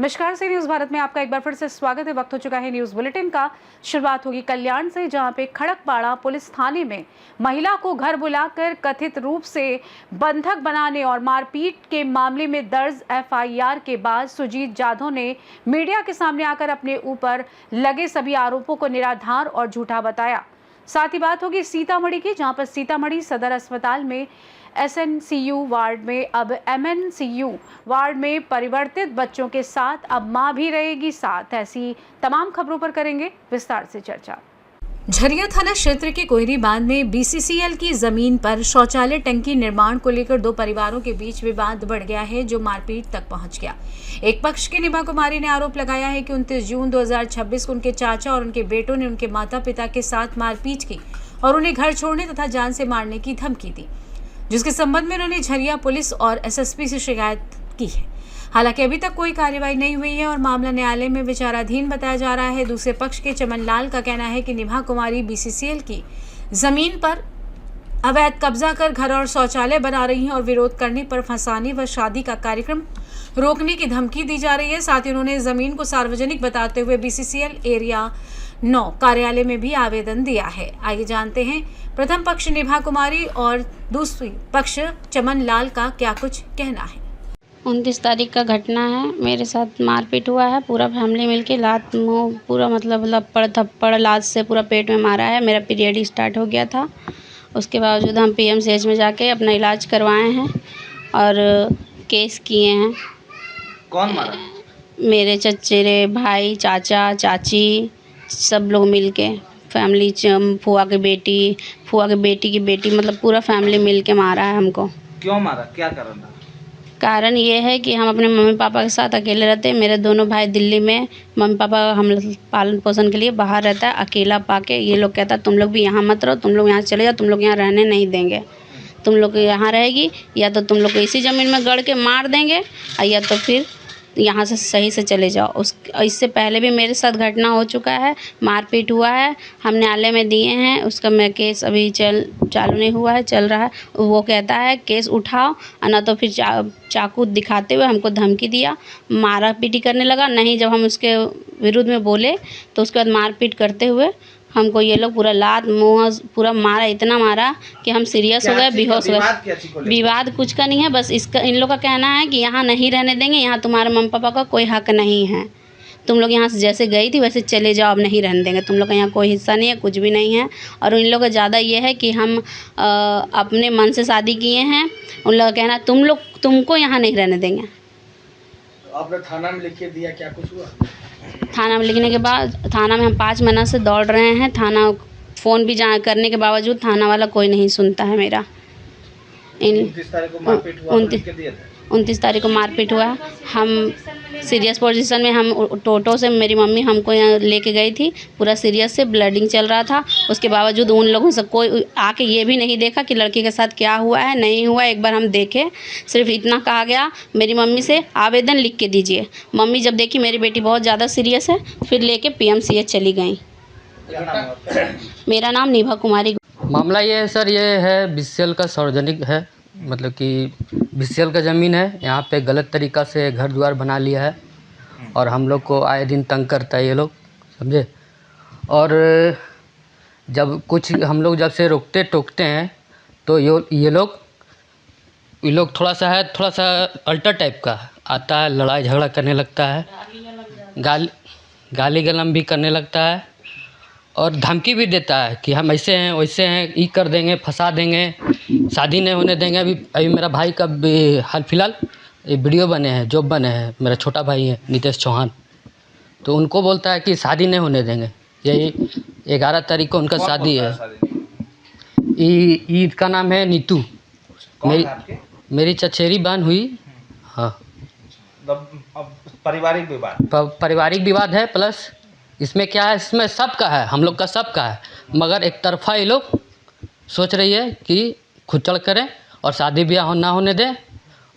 नमस्कार से न्यूज भारत में आपका एक बार फिर से स्वागत है। वक्त हो चुका है न्यूज बुलेटिन का। शुरुआत होगी कल्याण से, जहां पे खड़कपाड़ा पुलिस थाने में महिला को घर बुलाकर कथित रूप से बंधक बनाने और मारपीट के मामले में दर्ज एफआईआर के बाद सुजीत जाधव ने मीडिया के सामने आकर अपने ऊपर लगे सभी आरोपों को निराधार और झूठा बताया। साथ ही बात होगी सीतामढ़ी की, जहां पर सीतामढ़ी सदर अस्पताल में एसएनसीयू वार्ड में अब एमएनसीयू वार्ड में परिवर्तित बच्चों के साथ अब मां भी रहेगी साथ। ऐसी तमाम खबरों पर करेंगे विस्तार से चर्चा। झरिया थाना क्षेत्र के कोयरी बांध में बीसीसीएल की जमीन पर शौचालय टंकी निर्माण को लेकर दो परिवारों के बीच विवाद बढ़ गया है, जो मारपीट तक पहुंच गया। एक पक्ष की निभा कुमारी ने आरोप लगाया है कि 29 जून 2026 को उनके चाचा और उनके बेटों ने उनके माता पिता के साथ मारपीट की और उन्हें घर छोड़ने तथा जान से मारने की धमकी दी, जिसके संबंध में उन्होंने झरिया पुलिस और एसएसपी से शिकायत की है। हालांकि अभी तक कोई कार्रवाई नहीं हुई है और मामला न्यायालय में विचाराधीन बताया जा रहा है। दूसरे पक्ष के चमन लाल का कहना है कि निभा कुमारी बीसीसीएल की जमीन पर अवैध कब्जा कर घर और शौचालय बना रही हैं और विरोध करने पर फंसाने व शादी का कार्यक्रम रोकने की धमकी दी जा रही है। साथ ही उन्होंने जमीन को सार्वजनिक बताते हुए बीसीसीएल एरिया 9 कार्यालय में भी आवेदन दिया है। आइए जानते हैं प्रथम पक्ष निभा कुमारी और दूसरी पक्ष चमन लाल का क्या कुछ कहना है। 29 तारीख का घटना है। मेरे साथ मारपीट हुआ है। पूरा फैमिली मिलके लात मुँह पूरा मतलब लपड़ थप्पड़ लात से पूरा पेट में मारा है। मेरा पीरियड स्टार्ट हो गया था। उसके बावजूद हम पीएमसीएच में जाके अपना इलाज करवाए हैं और केस किए हैं। कौन मारा? मेरे चचेरे भाई, चाचा, चाची, सब लोग मिलके फैमिली, फुआ की बेटी की बेटी, मतलब पूरा फैमिली मिलके मारा है हमको। क्यों मारा? क्या कारण था? कारण ये है कि हम अपने मम्मी पापा के साथ अकेले रहते हैं। मेरे दोनों भाई दिल्ली में, मम्मी पापा हम पालन पोषण के लिए बाहर रहता है। अकेला पाके ये लोग कहता है तुम लोग भी यहाँ मत रहो, तुम लोग यहाँ चले जाओ, तुम लोग यहाँ रहने नहीं देंगे, तुम लोग यहाँ रहेगी या तो तुम लोग को इसी ज़मीन में गड़ के मार देंगे या तो फिर यहाँ से सही से चले जाओ। इससे पहले भी मेरे साथ घटना हो चुका है, मारपीट हुआ है, हम न्यायालय में दिए हैं। उसका मैं केस अभी चालू नहीं हुआ है, चल रहा है। वो कहता है केस उठाओ, ना तो फिर चाकू दिखाते हुए हमको धमकी दिया, मारा पीटी करने लगा। नहीं, जब हम उसके विरुद्ध में बोले तो उसके बाद मारपीट करते हुए हमको ये लोग पूरा लात मुँह पूरा मारा, इतना मारा कि हम सीरियस हो गए, बेहोश हो गए। विवाद कुछ का नहीं है, बस इसका इन लोग का कहना है कि यहाँ नहीं रहने देंगे, यहाँ तुम्हारे मम्मी पापा का कोई हक नहीं है, तुम लोग यहाँ से जैसे गई थी वैसे चले जाओ, अब नहीं रहने देंगे, तुम लोग का यहाँ कोई हिस्सा नहीं है, कुछ भी नहीं है। और इन लोग का ज़्यादा ये है कि हम अपने मन से शादी किए हैं। उन लोग का कहना तुमको यहाँ नहीं रहने देंगे। आपने थाना में लिख के दिया, क्या कुछ हुआ? थाना में लिखने के बाद थाना में हम 5 महीना से दौड़ रहे हैं। थाना फ़ोन भी करने के बावजूद थाना वाला कोई नहीं सुनता है मेरा। 29 तारीख को मारपीट हुआ, 29 तारीख को मारपीट हुआ। हम सीरियस पोजीशन में, हम टोटो से मेरी मम्मी हमको यहाँ लेके गई थी, पूरा सीरियस से ब्लडिंग चल रहा था। उसके बावजूद उन लोगों से कोई आके ये भी नहीं देखा कि लड़की के साथ क्या हुआ है, नहीं हुआ। एक बार हम देखे, सिर्फ इतना कहा गया मेरी मम्मी से आवेदन लिख के दीजिए। मम्मी जब देखी मेरी बेटी बहुत ज़्यादा सीरियस है, फिर लेके पीएमसीएच चली गई। मेरा नाम निभा कुमारी। मामला ये है सर, ये है बीसीसीएल का सार्वजनिक है, मतलब कि बीसीसीएल का ज़मीन है। यहाँ पे गलत तरीक़ा से घर द्वार बना लिया है और हम लोग को आए दिन तंग करता है ये लोग, समझे। और जब कुछ हम लोग जब से रोकते टोकते हैं तो ये लोग थोड़ा सा अल्टर टाइप का आता है, लड़ाई झगड़ा करने लगता है, गाली गलम भी करने लगता है और धमकी भी देता है कि हम ऐसे हैं वैसे हैं, ये कर देंगे, फंसा देंगे, शादी नहीं होने देंगे। अभी मेरा भाई का हाल फिलहाल ये वीडियो बने हैं, जॉब बने हैं, मेरा छोटा भाई है नितेश चौहान, तो उनको बोलता है कि शादी नहीं होने देंगे। यही 11 तारीख को उनका शादी है। ईद का नाम है नीतू, मेरी चचेरी बहन हुई। हाँ, पारिवारिक विवाद है। प्लस इसमें क्या है, इसमें सबका है, हम लोग का सबका है, मगर एक तरफा ये लोग सोच रही है कि खुद चल करें और शादी ब्याह ना होने दें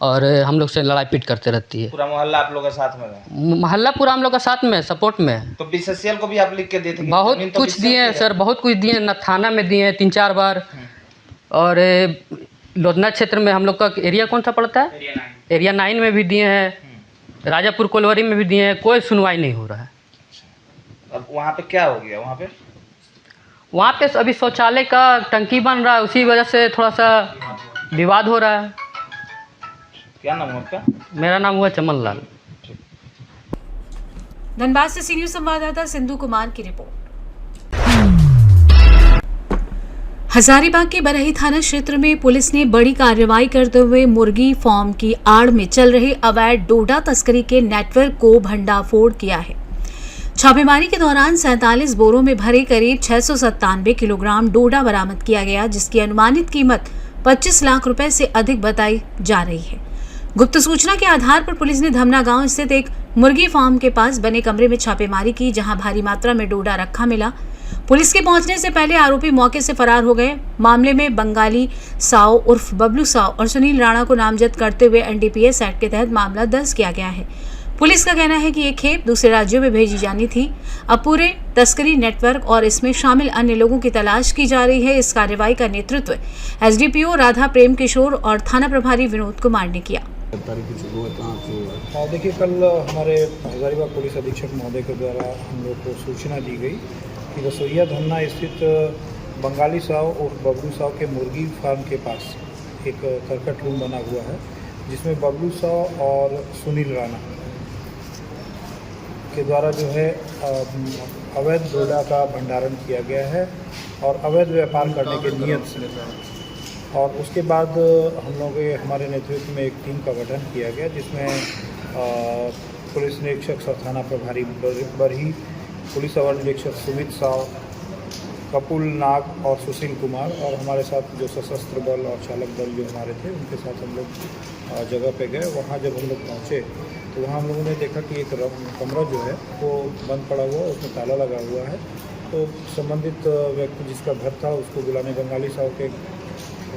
और हम लोग से लड़ाई पीट करते रहती है। पूरा मोहल्ला आप लोग के साथ में है? मोहल्ला पूरा हम लोग का साथ में सपोर्ट में है। तो बीसीसीएल को भी आप लिख के देते? बहुत कुछ दिए हैं सर, बहुत कुछ दिए हैं, थाना में दिए हैं 3-4 बार। और लोधना क्षेत्र में हम लोग का एरिया कौन सा पड़ता है, एरिया 9 में भी दिए हैं। राजापुर कोलवरी में भी दिए हैं, कोई सुनवाई नहीं हो रहा है। अब वहाँ पे क्या हो गया? वहाँ पे अभी शौचालय का टंकी बन रहा है, उसी वजह से थोड़ा सा विवाद हो रहा है। क्या नाम है आपका? मेरा नाम हुआ चमन लाल। धनबाद से सीनियर संवाददाता सिंधु कुमार की रिपोर्ट। हजारीबाग के बरही थाना क्षेत्र में पुलिस ने बड़ी कार्रवाई करते हुए मुर्गी फार्म की आड़ में चल रहे अवैध डोडा तस्करी के नेटवर्क को भंडाफोड़ किया है। छापेमारी के दौरान 47 बोरों में भरे करीब 697 किलोग्राम डोडा बरामद किया गया, जिसकी अनुमानित कीमत 25 लाख रुपए से अधिक बताई जा रही है। गुप्त सूचना के आधार पर पुलिस ने धमना गांव स्थित एक मुर्गी फार्म के पास बने कमरे में छापेमारी की, जहां भारी मात्रा में डोडा रखा मिला। पुलिस के पहुंचने से पहले आरोपी मौके से फरार हो गए। मामले में बंगाली साव उर्फ बबलू साव और सुनील राणा को नामजद करते हुए एनडीपीएस एक्ट के तहत मामला दर्ज किया गया है। पुलिस का कहना है कि ये खेप दूसरे राज्यों में भेजी जानी थी। अब पूरे तस्करी नेटवर्क और इसमें शामिल अन्य लोगों की तलाश की जा रही है। इस कार्रवाई का नेतृत्व एसडीपीओ राधा प्रेम किशोर और थाना प्रभारी विनोद कुमार ने किया। देखिए, कल हमारे हजारीबाग पुलिस अधीक्षक महोदय के द्वारा हम लोग को सूचना दी गई कि रसोईया धमना स्थित बंगाली साव और बबलू साव के मुर्गी फार्म के पास एक करकट रूम बना हुआ है, जिसमें बबलू साव और सुनील राणा के द्वारा जो है अवैध डोडा का भंडारण किया गया है और अवैध व्यापार करने के नियत से। और उसके बाद हम लोग हमारे नेतृत्व में एक टीम का गठन किया गया, जिसमें पुलिस निरीक्षक सह थाना प्रभारी बरही, पुलिस अवर निरीक्षक सुमित साव, कपुल नाग और सुशील कुमार और हमारे साथ जो सशस्त्र बल और चालक दल जो हमारे थे, उनके साथ हम लोग जगह पे गए। वहाँ जब हम लोग पहुँचे तो वहाँ हम लोगों ने देखा कि एक कमरा जो है वो बंद पड़ा हुआ, उसमें ताला लगा हुआ है। तो संबंधित व्यक्ति जिसका घर था उसको बुलाने, बंगाली साहब के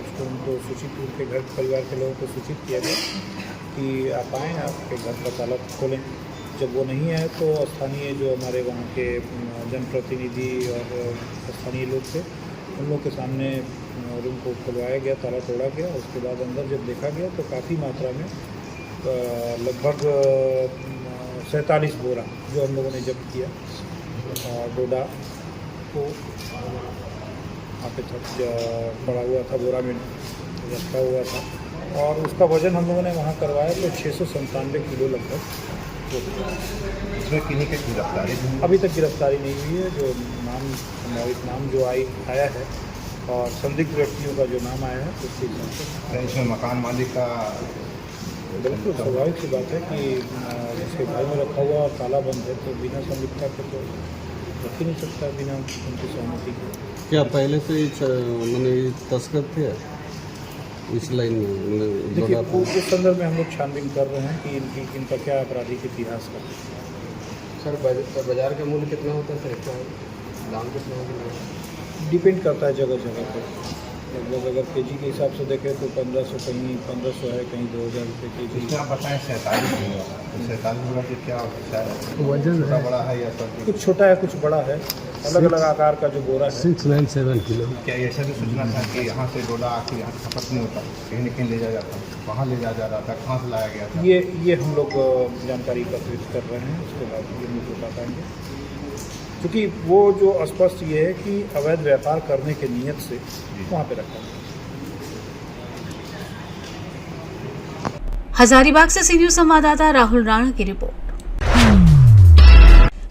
उसको उनको सूचित, उनके घर परिवार के लोगों को सूचित किया गया कि आप आएँ, आपके घर का ताला खोलें। जब वो नहीं आए तो स्थानीय जो हमारे वहाँ के जनप्रतिनिधि और स्थानीय लोग थे, उन लोग के सामने रूम को खुलवाया गया, ताला तोड़ा गया। उसके बाद अंदर जब देखा गया तो काफ़ी मात्रा में लगभग 47 बोरा जो हम लोगों ने जब्त किया डोडा को वहाँ पे पड़ा हुआ था, बोरा में रखा हुआ था और उसका वजन हम लोगों ने वहाँ करवाया तो 697 किलो लगभग। इसमें किन्हीं की गिरफ्तारी अभी तक गिरफ्तारी नहीं हुई है। जो नाम जो आया है और संदिग्ध व्यक्तियों का जो नाम आया है उसके हिसाब से इसमें मकान मालिक का बिल्कुल स्वाभाविक सी बात है कि जिसके घर में रखा हुआ और ताला बंद है तो बिना संदिग्धता के तो रख ही नहीं सकता बिना उनकी सहमति के। क्या पहले से ही मैंने तस्कर थे इस लाइन में? देखिए, उस संदर्भ में हम लोग छानबीन कर रहे हैं कि इनका क्या आपराधिक इतिहास का। सर, बाजार का मूल्य कितना होता है? क्या दाम कितना होता? डिपेंड करता है जगह जगह पर। लगभग अगर केजी के हिसाब से देखें तो 1500, कहीं 1500 है, कहीं 2000 रुपये केजी। आप बताएं 47 होगा, 47 होगा कि क्या वजन छोटा बड़ा है या कुछ छोटा है, कुछ बड़ा है, अलग अलग आकार का जो बोरा है। 697 किलो। क्या ऐसा भी सूचना था कि यहाँ से डोडा आके यहाँ खपत नहीं होता, कहीं न कहीं ले जाया जाता, कहाँ ले जाया जा रहा था, कहाँ से लाया गया था? ये हम लोग जानकारी एकत्रित कर रहे हैं, उसके बाद ये मुझे बताएंगे। क्योंकि वो जो स्पष्ट ये है कि अवैध व्यापार करने के नियत से वहाँ पे रखा है। हजारीबाग से सीनियर संवाददाता राहुल राणा की रिपोर्ट।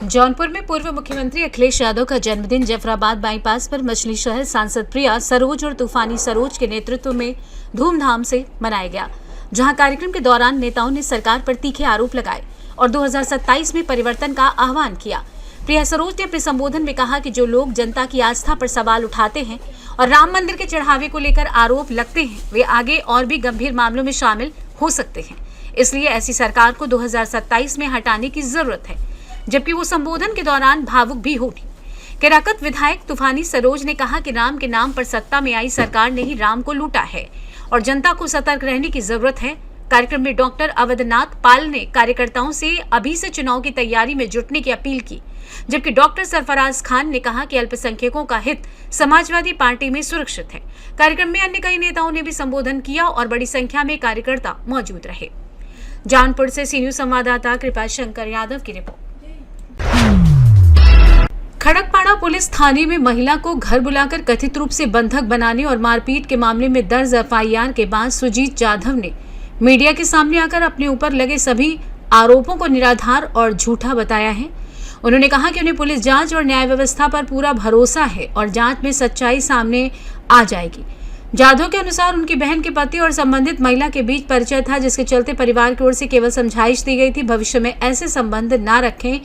जौनपुर में पूर्व मुख्यमंत्री अखिलेश यादव का जन्मदिन जफराबाद बाईपास पर मछली शहर सांसद प्रिया सरोज और तूफानी सरोज के नेतृत्व में धूमधाम से मनाया गया, जहां कार्यक्रम के दौरान नेताओं ने सरकार पर तीखे आरोप लगाए और 2027 में परिवर्तन का आह्वान किया। प्रिया सरोज ने अपने संबोधन में कहा कि जो लोग जनता की आस्था पर सवाल उठाते हैं और राम मंदिर के चढ़ावे को लेकर आरोप लगते हैं, वे आगे और भी गंभीर मामलों में शामिल हो सकते हैं। इसलिए ऐसी सरकार को 2027 में हटाने की जरूरत है। जबकि वो संबोधन के दौरान भावुक भी उठी। केराकत विधायक तूफानी सरोज ने कहा कि राम के नाम पर सत्ता में आई सरकार ने ही राम को लूटा है और जनता को सतर्क रहने की जरूरत है। कार्यक्रम में डॉक्टर अवधनाथ पाल ने कार्यकर्ताओं से अभी से चुनाव की तैयारी में जुटने की अपील की, जबकि डॉक्टर सरफराज खान ने कहा कि अल्पसंख्यकों का हित समाजवादी पार्टी में सुरक्षित है। कार्यक्रम में अन्य कई नेताओं ने भी संबोधन किया और बड़ी संख्या में कार्यकर्ता मौजूद रहे। जानपुर से सी न्यूज संवाददाता कृपा शंकर यादव की रिपोर्ट। खड़कपाड़ा पुलिस थाने में महिला को घर बुलाकर कथित रूप से बंधक बनाने और मारपीट के मामले में दर्ज एफआईआर के बाद सुजीत जाधव ने मीडिया के सामने आकर अपने ऊपर लगे सभी आरोपों को निराधार और झूठा बताया है। उन्होंने कहा कि उन्हें पुलिस जांच और न्याय व्यवस्था पर पूरा भरोसा है और जांच में सच्चाई सामने आ जाएगी। जाधव के अनुसार उनकी बहन के पति और संबंधित महिला के बीच परिचय था, जिसके चलते परिवार की ओर से केवल समझाइश दी गई थी भविष्य में ऐसे संबंध ना रखें।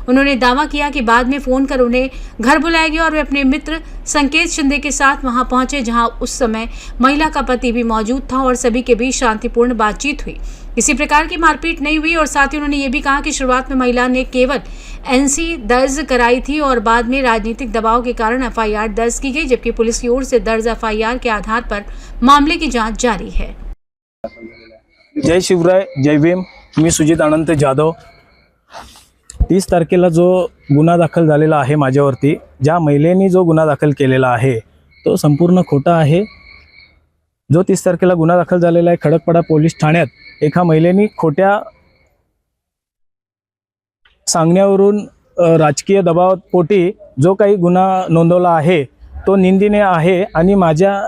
उन्होंने दावा किया कि बाद में फोन कर उन्हें घर बुलाया गया और वे अपने मित्र संकेत शिंदे के साथ वहां पहुंचे, जहां उस समय महिला का पति भी मौजूद था और सभी के बीच शांतिपूर्ण बातचीत हुई। किसी प्रकार की मारपीट नहीं हुई और साथ ही उन्होंने ये भी कहा कि शुरुआत में महिला ने केवल एनसी दर्ज कराई थी और बाद में राजनीतिक दबाव के कारण एफआईआर दर्ज की गई, जबकि पुलिस की ओर से दर्ज एफआईआर के आधार पर मामले की जांच जारी है। जय शिवराय, जय भीम। मी सुजित अनंत जाधव। 30 तारखेला जो गुन्हा दाखल झालेला आहे माझ्यावरती, ज्या महिलेने जो गुन्हा दाखल केलेला आहे तो संपूर्ण खोटा आहे। जो 30 तारखेला गुन्हा दाखल झालेला आहे खडकपाडा पोलीस ठाण्यात, एका महिलेने खोट्या सांगण्यावरून राजकीय दबावापोटी जो काही गुन्हा नोंदवला आहे तो निंदनीय आहे आणि माझ्या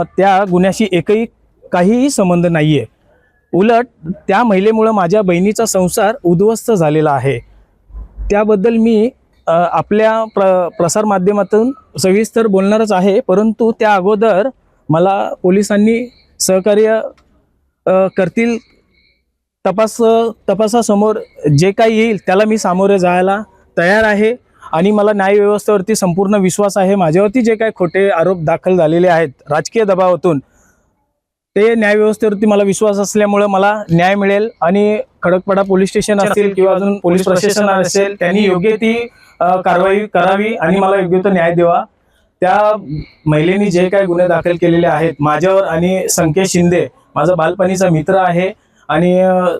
त्या गुन्ह्याशी एकही काहीही संबंध नाही आहे। उलट त्या महिलेमुळे माझ्या बहिणीचा संसार उद्ध्वस्त झालेला आहे। त्याबद्दल मी आपल्या प्रसार माध्यमातून सविस्तर बोलणारच आहे, परंतु त्या अगोदर मला पोलिसांनी सहकार्य करतील। तपासासमोर जे काही येईल त्याला मी सामोरे जायला तयार आहे आणि मला न्याय व्यवस्थेवरती संपूर्ण विश्वास आहे। माझ्यावरती जे काही खोटे आरोप दाखल झालेले आहेत राजकीय दबावातून, ते न्याय व्यवस्थेवरती मला विश्वास असल्यामुळे मला न्याय मिळेल आणि खडकपाडा पोलीस स्टेशन असेल किंवा अजून पोलीस प्रशासन असेल त्यांनी योग्य ती कारवाई करावी आणि मला योग्य तो न्याय द्यावा। त्या महिलेने जे काही गुन्हे दाखल केलेले आहेत माझ्यावर आणि संकेत शिंदे माझा बालपणीचा मित्र आहे आणि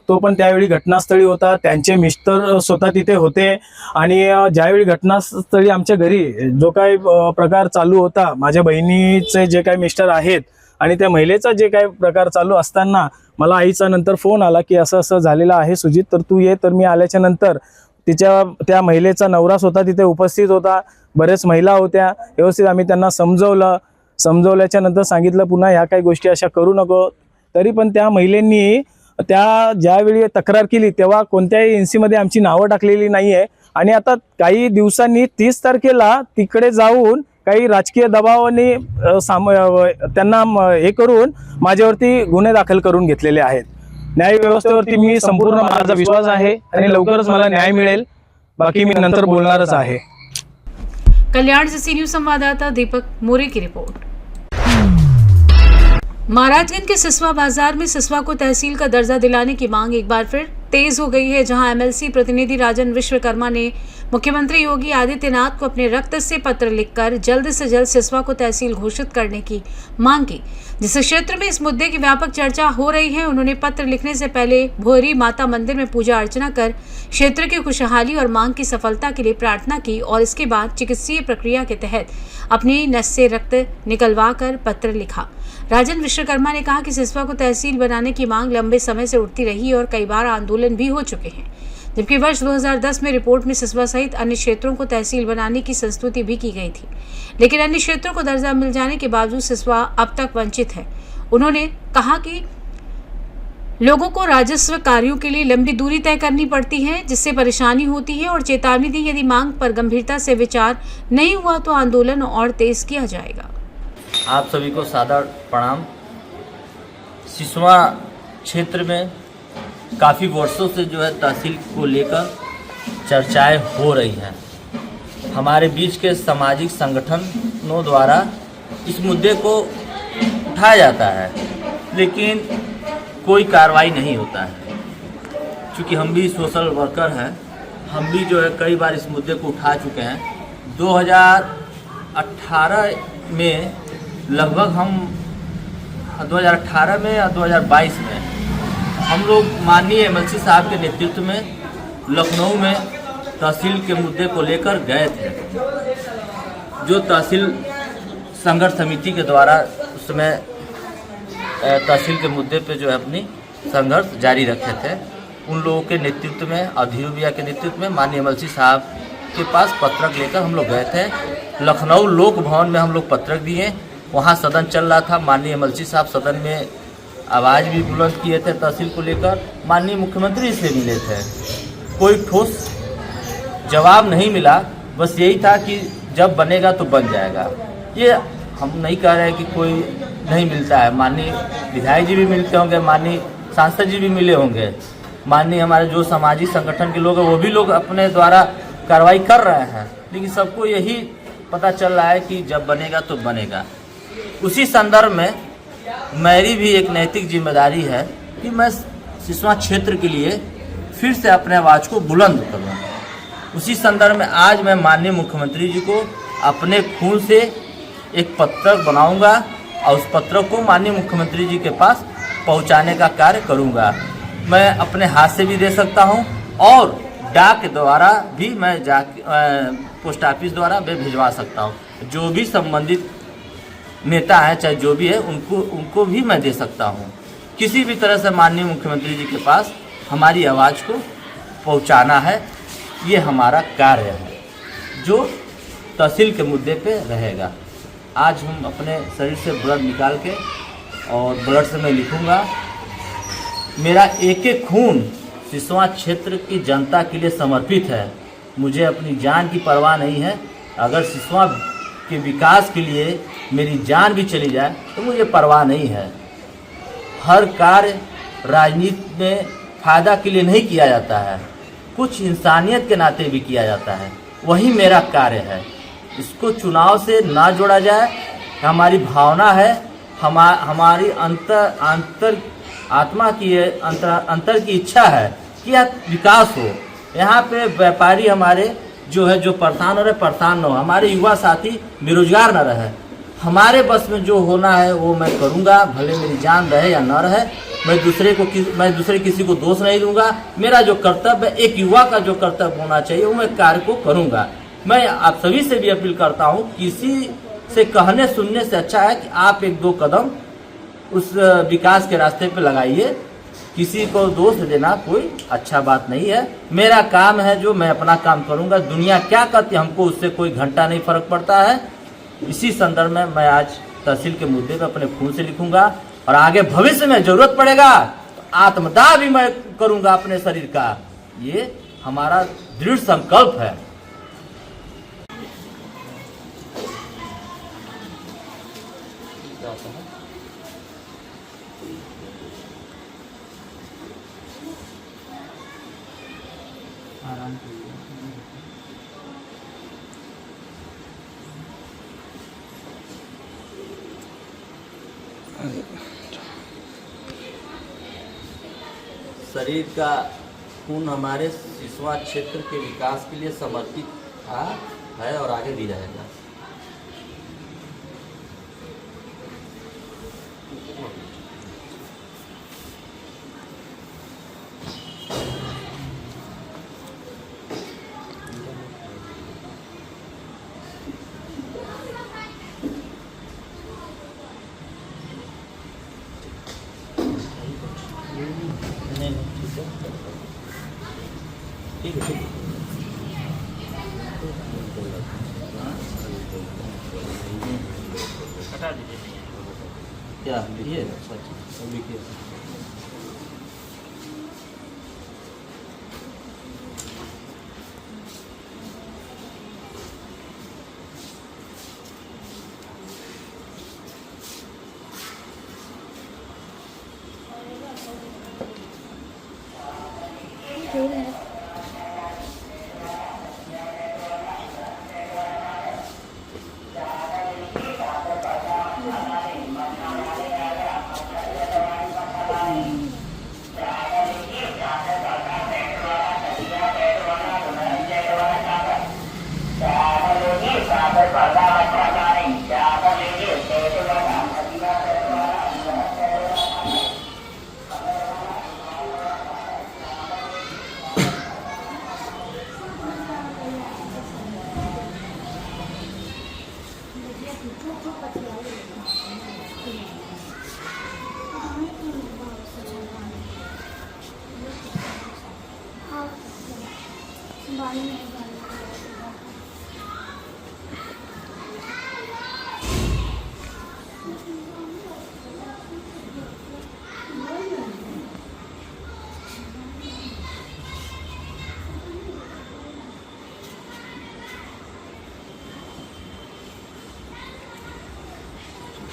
तो पण त्यावेळी घटनास्थळी होता। त्यांचे मिस्टर स्वतः तिथे होते आणि ज्यावेळी घटनास्थळी आमच्या घरी जो काही प्रकार चालू होता, माझ्या बहिणीचे जे काही मिस्टर आहेत आणि त्या महिलेचा जे काही प्रकार चालू असताना मला आईचा नंतर फोन आला की असं असं झालेलं आहे सुजित, तर तू ये। तर मी आल्याच्या नंतर त्या महिलेचा नवरा स्वतः तिथे उपस्थित होता, बरेच महिला होत्या। व्यवस्थित आम्ही त्यांना समजवल्याच्या नंतर सांगितलं पुन्हा ह्या काही गोष्टी अशा करू नको। तरी पण त्या महिलेंनी ज्यावेळी तक्रार केली तेव्हा कोणत्याही एनसीमध्ये आमची नावं टाकलेली नाही आहे आणि आता काही दिवसांनी 30 तारखेला तिकडे जाऊन काही राजकीय दबावाने त्यांना हे करून माझ्यावरती गुन्हे दाखल करून घेतलेले आहेत। न्याय व्यवस्थेवरती मी संपूर्ण माझा विश्वास आहे आणि लवकरच मला न्याय मिळेल। बाकी मी नंतर बोलणारच आहे। कल्याण से सी न्यूज संवाददाता दीपक मोरे की रिपोर्ट। महाराजगंज के सिसवा बाजार में सिसवा को तहसील का दर्जा दिलाने की मांग एक बार फिर तेज हो गई है, जहां एमएलसी प्रतिनिधि राजन विश्वकर्मा ने मुख्यमंत्री योगी आदित्यनाथ को अपने रक्त से पत्र लिखकर जल्द से जल्द सिसवा को तहसील घोषित करने की मांग की, जिस क्षेत्र में इस मुद्दे की व्यापक चर्चा हो रही है। उन्होंने पत्र लिखने से पहले भोरी माता मंदिर में पूजा अर्चना कर क्षेत्र की खुशहाली और मांग की सफलता के लिए प्रार्थना की और इसके बाद चिकित्सीय प्रक्रिया के तहत अपनी नस से रक्त निकलवा कर पत्र लिखा। राजन विश्वकर्मा ने कहा कि सिसवा को तहसील बनाने की मांग लंबे समय से उठती रही और कई बार आंदोलन भी हो चुके हैं, जबकि वर्ष 2010 में रिपोर्ट में सिसवा सहित अन्य क्षेत्रों को तहसील बनाने की संस्तुति भी की गई थी, लेकिन अन्य क्षेत्रों को दर्जा मिल जाने के बावजूद सिसवा अब तक वंचित है। उन्होंने कहा कि लोगों को राजस्व कार्यों के लिए लंबी दूरी तय करनी पड़ती है, जिससे परेशानी होती है और चेतावनी दी यदि मांग पर गंभीरता से विचार नहीं हुआ तो आंदोलन और तेज किया जाएगा। आप सभी को सादर प्रणाम। सिसवा क्षेत्र में काफ़ी वर्षों से जो है तहसील को लेकर चर्चाएं हो रही हैं। हमारे बीच के सामाजिक संगठनों द्वारा इस मुद्दे को उठाया जाता है, लेकिन कोई कार्रवाई नहीं होता है। क्योंकि हम भी सोशल वर्कर हैं, हम भी जो है कई बार इस मुद्दे को उठा चुके हैं। 2018 में लगभग हम 2018 में या 2022 में हम लोग माननीय एमएलसी साहब के नेतृत्व में लखनऊ में तहसील के मुद्दे को लेकर गए थे, जो तहसील संघर्ष समिति के द्वारा उस समय तहसील के मुद्दे पे जो है अपनी संघर्ष जारी रखे थे। उन लोगों के नेतृत्व में और धीरू भैया के नेतृत्व में माननीय एमएलसी साहब के पास पत्रक लेकर हम लोग गए थे। लखनऊ लोक भवन में हम लोग पत्रक दिए, वहाँ सदन चल रहा था। माननीय एमएलसी साहब सदन में आवाज़ भी बुलंद किए थे तहसील को लेकर, माननीय मुख्यमंत्री से मिले थे, कोई ठोस जवाब नहीं मिला। बस यही था कि जब बनेगा तो बन जाएगा। ये हम नहीं कह रहे कि कोई नहीं मिलता है, माननीय विधायक जी भी मिलते होंगे, माननीय सांसद जी भी मिले होंगे, माननीय हमारे जो सामाजिक संगठन के लोग हैं वो भी लोग अपने द्वारा कार्रवाई कर रहे हैं, लेकिन सबको यही पता चल रहा है कि जब बनेगा तो बनेगा। उसी संदर्भ में मेरी भी एक नैतिक जिम्मेदारी है कि मैं सिसवा क्षेत्र के लिए फिर से अपने आवाज़ को बुलंद करूँ। उसी संदर्भ में आज मैं माननीय मुख्यमंत्री जी को अपने खून से एक पत्रक बनाऊंगा और उस पत्रक को माननीय मुख्यमंत्री जी के पास पहुंचाने का कार्य करूंगा। मैं अपने हाथ से भी दे सकता हूं और डाक द्वारा भी मैं पोस्ट ऑफिस द्वारा मैं भिजवा सकता हूं। जो भी संबंधित नेता हैं चाहे जो भी है उनको भी मैं दे सकता हूं। किसी भी तरह से माननीय मुख्यमंत्री जी के पास हमारी आवाज़ को पहुंचाना है, ये हमारा कार्य है जो तहसील के मुद्दे पे रहेगा। आज हम अपने शरीर से ब्लड निकाल के और ब्लड से मैं लिखूंगा, मेरा एक एक खून सिसवा क्षेत्र की जनता के लिए समर्पित है। मुझे अपनी जान की परवाह नहीं है। अगर सिसवा के विकास के लिए मेरी जान भी चली जाए तो मुझे परवाह नहीं है। हर कार्य राजनीति में फ़ायदा के लिए नहीं किया जाता है, कुछ इंसानियत के नाते भी किया जाता है। वही मेरा कार्य है। इसको चुनाव से ना जोड़ा जाए, हमारी भावना है, हमारी अंतर आत्मा की अंतर की इच्छा है कि यह विकास हो। यहाँ पे व्यापारी हमारे जो परेशान हो रहे परेशान न हो, हमारे युवा साथी बेरोजगार न रहे। हमारे बस में जो होना है वो मैं करूँगा, भले मेरी जान रहे या न रहे। मैं दूसरे किसी को दोष नहीं दूंगा। मेरा जो कर्तव्य, एक युवा का जो कर्तव्य होना चाहिए वो मैं कार्य को करूँगा। मैं आप सभी से भी अपील करता हूँ, किसी से कहने सुनने से अच्छा है कि आप एक दो कदम उस विकास के रास्ते पे लगाइए। किसी को दोष देना कोई अच्छा बात नहीं है। मेरा काम है जो मैं अपना काम करूँगा। दुनिया क्या करती है हमको उससे कोई घंटा नहीं फर्क पड़ता है। इसी संदर्भ में मैं आज तहसील के मुद्दे पे अपने खून से लिखूंगा और आगे भविष्य में जरूरत पड़ेगा तो आत्मदाह भी मैं करूंगा अपने शरीर का। ये हमारा दृढ़ संकल्प है। शरीर का खून हमारे सिसवा क्षेत्र के विकास के लिए समर्पित था, है और आगे भी रहेगा। ठीक है, ठीक है। हटा दीजिए। क्या ये अच्छा अच्छा लिखिए।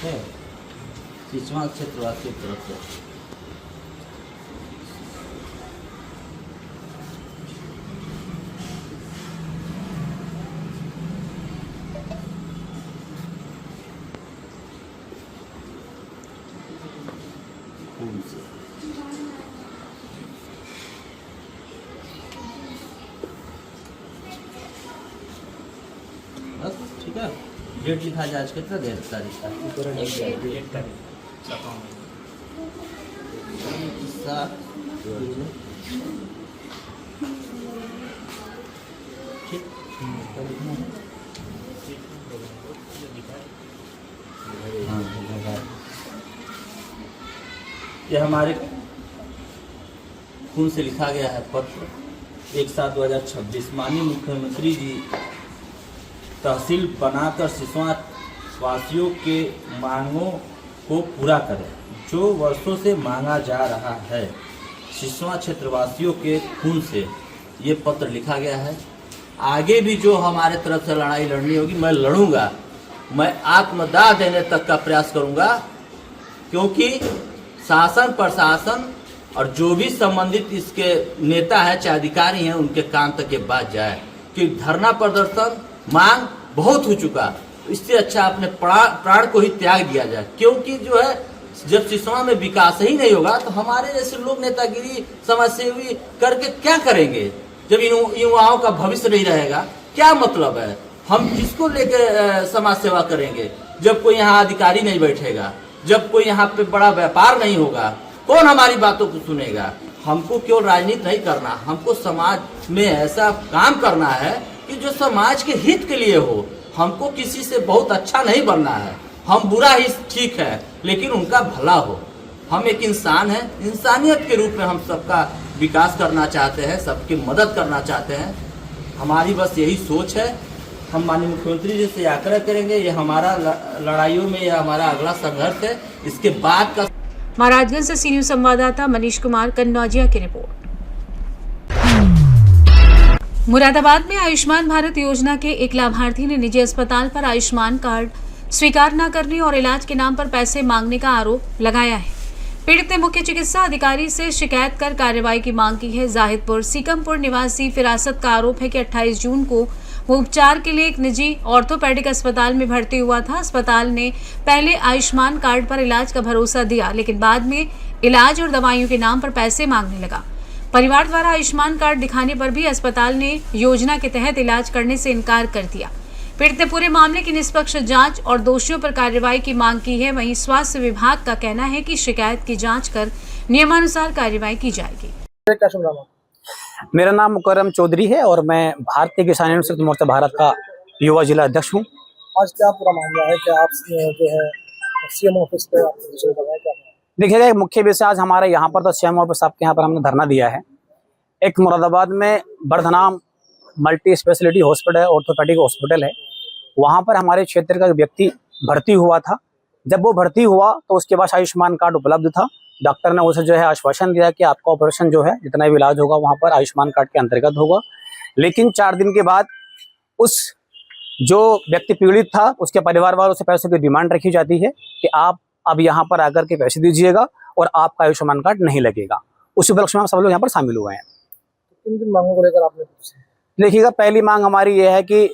है सिसवा क्षेत्रवासियों की तरफ से। बस ठीक है, डेट लिखा जाए आज कितना देर तारीख का 7 ठीक। ये हमारे खून से लिखा गया है पत्र 1/7/2026। माननीय मुख्यमंत्री जी तहसील बनाकर सिसवा वासियों के मांगों को पूरा करें जो वर्षों से मांगा जा रहा है। सिसवा क्षेत्रवासियों के खून से ये पत्र लिखा गया है। आगे भी जो हमारे तरफ से लड़ाई लड़नी होगी मैं लड़ूंगा, मैं आत्मदाह देने तक का प्रयास करूंगा, क्योंकि शासन प्रशासन और जो भी संबंधित इसके नेता है चाहे अधिकारी हैं उनके कान तक ये बात जाए कि धरना प्रदर्शन मांग बहुत हो चुका, इससे अच्छा अपने प्राण को ही त्याग दिया जाए। क्योंकि जो है जब सिसवा में विकास ही नहीं होगा तो हमारे जैसे लोग नेतागिरी समाज सेवी करके क्या करेंगे? जब इन युवाओं का भविष्य नहीं रहेगा क्या मतलब है? हम किसको लेकर समाज सेवा करेंगे जब कोई यहाँ अधिकारी नहीं बैठेगा, जब कोई यहाँ पे बड़ा व्यापार नहीं होगा, कौन हमारी बातों को सुनेगा? हमको केवल राजनीति नहीं करना, हमको समाज में ऐसा काम करना है कि जो समाज के हित के लिए हो। हमको किसी से बहुत अच्छा नहीं बनना है, हम बुरा ही ठीक है लेकिन उनका भला हो। हम एक इंसान हैं, इंसानियत के रूप में हम सबका विकास करना चाहते हैं, सबकी मदद करना चाहते हैं। हमारी बस यही सोच है। हम माननीय मुख्यमंत्री जी से आग्रह करेंगे, ये हमारा लड़ाइयों में यह हमारा अगला संघर्ष है। इसके बाद का महाराजगंज से सी न्यूज संवाददाता मनीष कुमार कन्नौजिया की रिपोर्ट। मुरादाबाद में आयुष्मान भारत योजना के एक लाभार्थी ने निजी अस्पताल पर आयुष्मान कार्ड स्वीकार न करने और इलाज के नाम पर पैसे मांगने का आरोप लगाया है। पीड़ित ने मुख्य चिकित्सा अधिकारी से शिकायत कर कार्रवाई की मांग की है। जाहिदपुर सीकमपुर निवासी फिरासत का आरोप है कि 28 जून को वो उपचार के लिए एक निजी ऑर्थोपेडिक अस्पताल में भर्ती हुआ था। अस्पताल ने पहले आयुष्मान कार्ड पर इलाज का भरोसा दिया, लेकिन बाद में इलाज और दवाइयों के नाम पर पैसे मांगने लगा। परिवार द्वारा आयुष्मान कार्ड दिखाने पर भी अस्पताल ने योजना के तहत इलाज करने से इनकार कर दिया। पीड़ित ने पूरे मामले की निष्पक्ष जांच और दोषियों पर कार्रवाई की मांग की है। वहीं स्वास्थ्य विभाग का कहना है कि शिकायत की जांच कर नियमानुसार कार्रवाई की जाएगी। मेरा नाम मुकर्रम चौधरी है और मैं भारतीय किसान यूनियन संयुक्त मोर्चा भारत का युवा जिला अध्यक्ष हूँ। आज क्या पूरा मामला है कि आप जो है सीएम ऑफिस पे क्या? देखिएगा, एक मुख्य विषय आज हमारे यहाँ पर तो सीएम ऑफिस आपके यहाँ पर हमने धरना दिया है। एक मुरादाबाद में Bardhaman multi speciality hospital orthopaedic hospital है, वहाँ पर हमारे क्षेत्र का व्यक्ति भर्ती हुआ था। जब वो भर्ती हुआ तो उसके पास आयुष्मान कार्ड उपलब्ध था। डॉक्टर ने उसे जो है आश्वासन दिया कि आपका ऑपरेशन जो है जितना भी इलाज होगा वहाँ पर आयुष्मान कार्ड के अंतर्गत होगा। लेकिन 4 दिन के बाद उस जो व्यक्ति पीड़ित था उसके परिवार वालों से पैसों की डिमांड रखी जाती है कि आप अब यहाँ पर आकर के पैसे दीजिएगा और आपका आयुष्मान कार्ड नहीं लगेगा। उसी उपलक्ष्य में हम सब लोग यहाँ पर शामिल हुए हैं। किन मांगों को लेकर आपने देखिएगा, पहली मांग हमारी ये है कि